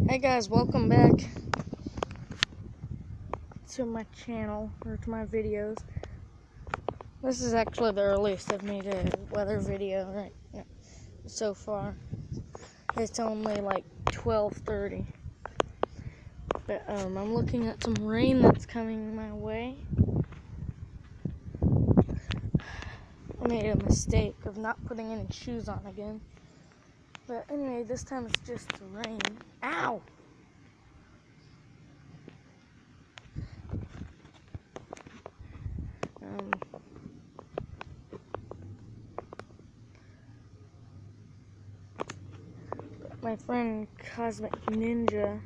Hey guys, welcome back to my channel, or to my videos. This is actually the earliest I've made a weather video right now, so far. It's only like 12:30. But I'm looking at some rain that's coming my way. I made a mistake of not putting any shoes on again. But anyway, this time it's just rain. Ow! My friend Cosmic Ninja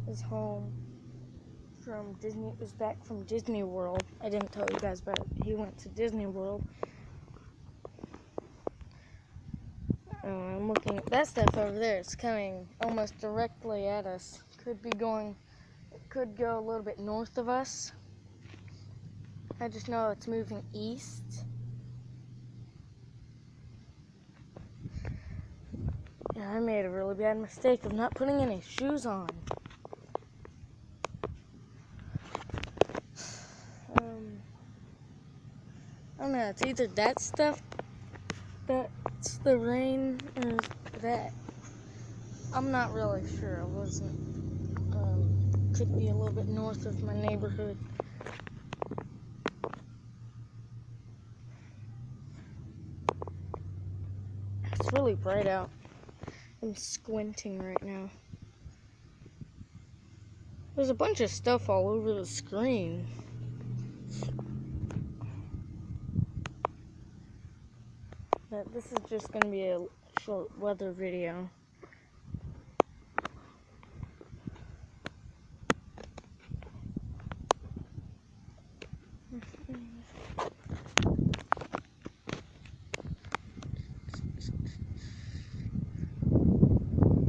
is home from Disney. Is back from Disney World. I didn't tell you guys, but he went to Disney World. I'm looking at that stuff over there. It's coming almost directly at us. Could go a little bit north of us. I just know it's moving east. Yeah, I made a really bad mistake of not putting any shoes on. I don't know, it's either that stuff that's the rain or that. I'm not really sure. I wasn't. Could be a little bit north of my neighborhood. It's really bright out. I'm squinting right now. There's a bunch of stuff all over the screen. But this is just going to be a short weather video.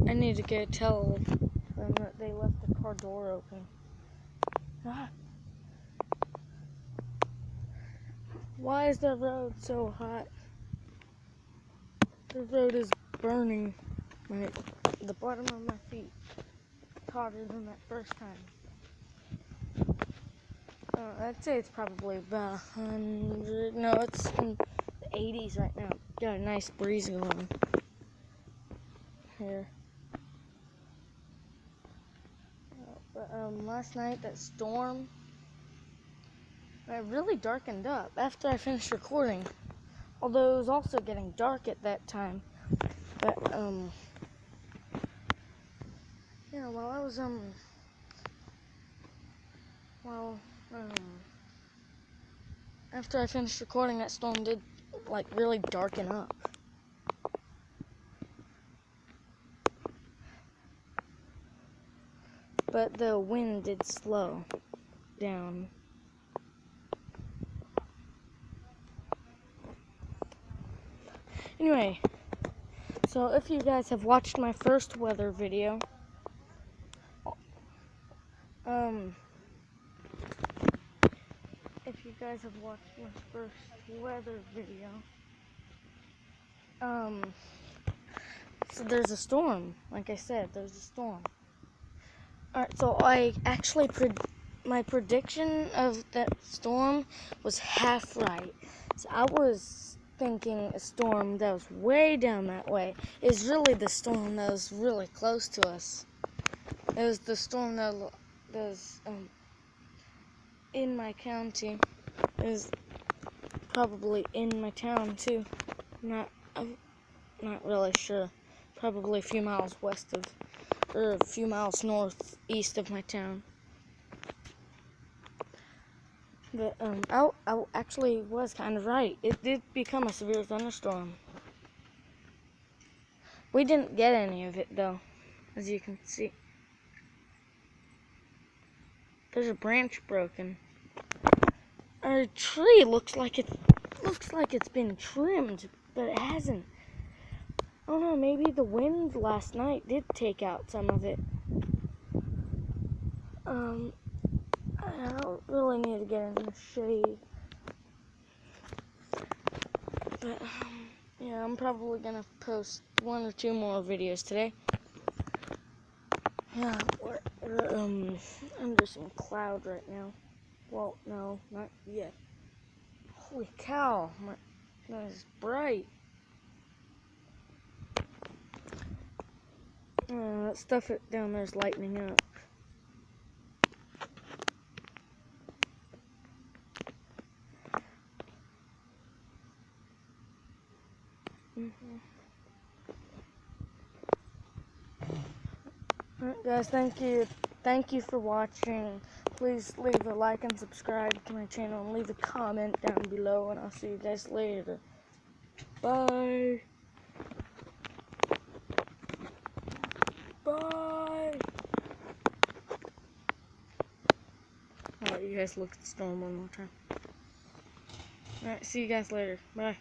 I need to go tell them that they left the car door open. Ah. Why is the road so hot? The road is burning. The bottom of my feet hotter than that first time. I'd say it's probably about 100. No, it's in the 80s right now. Got a nice breeze going here. But last night that storm, it really darkened up after I finished recording. Although it was also getting dark at that time. But yeah, while I was after I finished recording, that storm did like really darken up. But the wind did slow down. Anyway, so if you guys have watched my first weather video, so there's a storm. Like I said, there's a storm. Alright, so I actually, my prediction of that storm was half right. So I was thinking a storm that was way down that way is really the storm that was really close to us. It was the storm that was in my county. It was probably in my town too. I'm not really sure. Probably a few miles west of, or a few miles northeast of my town. But I actually was kind of right. It did become a severe thunderstorm. We didn't get any of it though, as you can see. There's a branch broken. Our tree looks like it's been trimmed, but it hasn't. I don't know, maybe the wind last night did take out some of it. I don't really need to get in the shade. But Yeah, I'm probably gonna post 1 or 2 more videos today. Yeah, we're under some cloud right now. Well, no, not yet. Holy cow, that is bright. That stuff down there is lightening up. Alright guys, thank you for watching. Please leave a like and subscribe to my channel and leave a comment down below, and I'll see you guys later. Bye. Bye. Alright, you guys look at the storm one more time. Alright, see you guys later. Bye.